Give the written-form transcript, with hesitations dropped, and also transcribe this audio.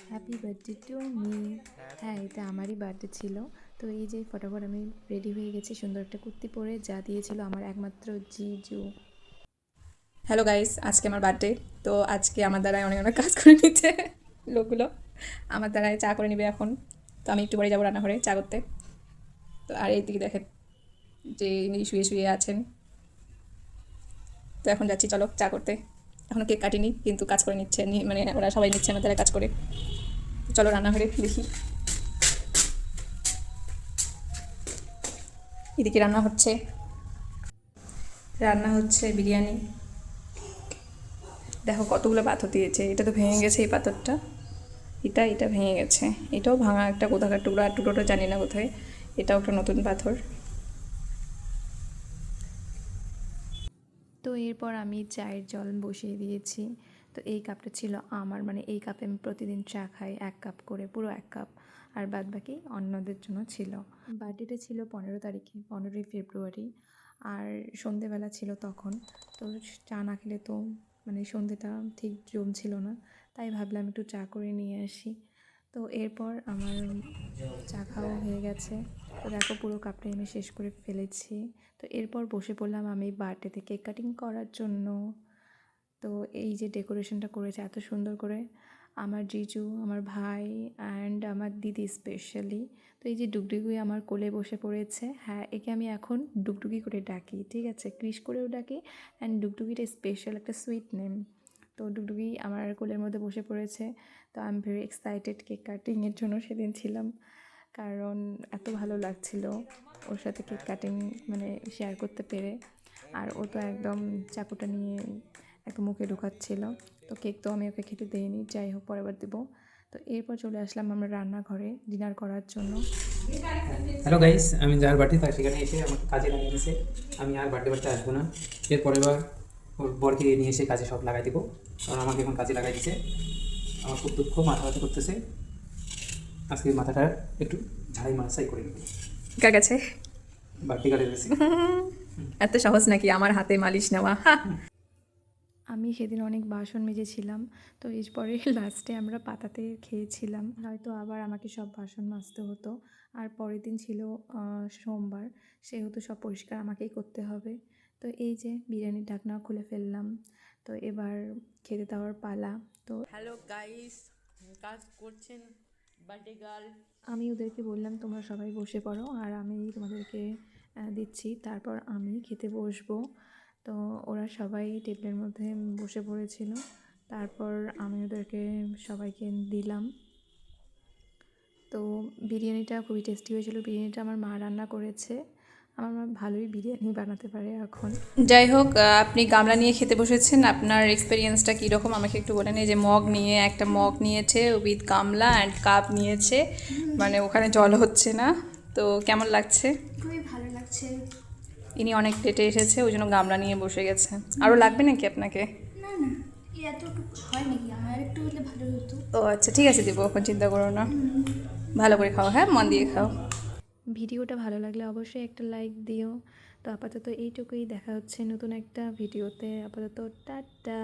Happy birthday to me. হ্যাঁ, এটা আমারই বার্থডে ছিল। তো এই যে ফটাফট আমি রেডি হয়ে গেছি সুন্দর একটা কুর্তি পরে, যা দিয়েছিল আমার একমাত্র জিজু। হ্যালো গাইস, আজকে আমার বার্থডে। তো আজকে আমার দ্বারাই অনেক অনেক কাজ করে নিচ্ছে লোকগুলো। আমার দ্বারাই চা করে নিবে এখন। তো আমি একটু পরে যাবো রান্নাঘরে চা করতে। তো আর এই দিকে দেখেন যে ইনি শুয়ে শুয়ে আছেন। তো এখন যাচ্ছি, চলো চা করতে। এখনও কেক কাটিনি, কিন্তু কাজ করে নিচ্ছে, মানে ওরা সবাই নিচ্ছে আমার দ্বারা কাজ করে। তো চলো রান্নাঘরে দেখি। এদিকে রান্না হচ্ছে বিরিয়ানি। দেখো কতগুলো পাথর দিয়েছে, এটা তো ভেঙে গেছে এই পাথরটা। এটা ভেঙে গেছে, এটাও ভাঙা একটা কোথাকার টুকরো, আর টুকরোটা জানি না কোথায়। এটাও একটা নতুন পাথর। তো এরপর আমি চায়ের জল বসিয়ে দিয়েছি। তো এই কাপটা ছিল আমার, মানে এই কাপে আমি প্রতিদিন চা খাই 1 কাপ করে, পুরো 1 কাপ। আর বাদ বাকি অন্যদের জন্য ছিল। বার্থডেটা ছিল 15 তারিখে, 15ই ফেব্রুয়ারি। আর সন্ধেবেলা ছিল তখন। তো চা না খেলে তো মানে সন্ধেটা ঠিক জমছিল না। তাই ভাবলাম একটু চা করে নিয়ে আসি। তো এরপর আমার চা খাওয়া হয়ে গেছে। তো দেখো পুরো কাপটাই আমি শেষ করে ফেলেছি। তো এরপর বসে পড়লাম আমি বার্থডেতে কেক কাটিং করার জন্য। তো এই যে ডেকোরেশনটা করেছে এত সুন্দর করে আমার জিজু, আমার ভাই অ্যান্ড আমার দিদি স্পেশালি। তো এই যে ডুগডুগি আমার কোলে বসে পড়েছে। হ্যাঁ, একে আমি এখন ডুগডুগি করে ডাকি, ঠিক আছে, ক্রিশ করেও ডাকি। অ্যান্ড ডুগডুগিটা স্পেশাল একটা সুইট নেম। তো ডুগডুগি আমার কোলের মধ্যে বসে পড়েছে। তো I am very excited cake কাটিংয়ের জন্য সেদিন ছিলাম, কারণ এত ভালো লাগছিল ওর সাথে কেক কাটিং মানে শেয়ার করতে পেরে। আর ও তো একদম চাকুটা নিয়ে একদম মুখে ঢোকাচ্ছিল। তো কেক তো আমি ওকে খেতে দেইনি, যাই হোক পরের বার দেবো। তো এরপর চলে আসলাম আমরা রান্নাঘরে ডিনার করার জন্য। হ্যালো গাইস, আমি যার বার্থডে তার সেখানে এসে আমাকে কাজে লাগিয়ে দিয়েছে। আমি আর বার্থডে বার্থডে আসবো না। এর পরের বার ওর বরকে নিয়ে এসে কাজে সব লাগাই দেবো, কারণ আমাকে এখন কাজে লাগাই দিছে। আমার খুব দুঃখ, মাথা ব্যথা করতেছে। আজকে মাথাটা একটু ঝাড়াই মারাই করে নেবো। কার কাছে? বার্থডে কাটে গেছি। এত সহজ নাকি আমার হাতে মালিশ নেওয়া? আমি সেদিন অনেক বাসন মেজেছিলাম। তো এরপরে লাস্টে আমরা পাতাতে খেয়েছিলাম, হয়তো আবার আমাকে সব বাসন মাজতে হতো। আর পরের দিন ছিল সোমবার, সেহেতু সব পরিষ্কার আমাকেই করতে হবে। তো এই যে বিরিয়ানির ঢাকনা খুলে ফেললাম। তো এবার খেতে দেওয়ার পালা। তো হ্যালো গাইস, কাজ করছেন বার্থডে গার্ল। আমি ওদেরকে বললাম তোমরা সবাই বসে পড়ো, আর আমি তোমাদেরকে দিচ্ছি, তারপর আমি খেতে বসবো। তো ওরা সবাই টেবিলের মধ্যে বসে পড়েছিল। তারপর আমি ওদেরকে সবাইকে দিলাম। তো বিরিয়ানিটা খুবই টেস্টি হয়েছিল। বিরিয়ানিটা আমার মা রান্না করেছে। আমার মা ভালোই বিরিয়ানি বানাতে পারে এখন। যাই হোক, আপনি গামলা নিয়ে খেতে বসেছেন, আপনার এক্সপিরিয়েন্সটা কীরকম আমাকে একটু বলেন। এই যে মগ নিয়ে, একটা মগ নিয়েছে উইথ গামলা অ্যান্ড কাপ নিয়েছে, মানে ওখানে জল হচ্ছে না। তো কেমন লাগছে? খুবই ভালো লাগছে। ইনি অনেক লেটে এসেছে, ওই জন্য গামলা নিয়ে বসে গেছে। আরও লাগবে নাকি আপনাকে? না না, এতটুকু হয় নাকি? আমার একটু হলে ভালো হতো। ও আচ্ছা, ঠিক আছে, দেবো, এখন চিন্তা করো না। ভালো করে খাও, হ্যাঁ, মন দিয়ে খাও। ভিডিওটা ভালো লাগলে অবশ্যই একটা লাইক দিও। তো আপাতত এইটুকুই, দেখা হচ্ছে নতুন একটা ভিডিওতে। আপাতত টাটা।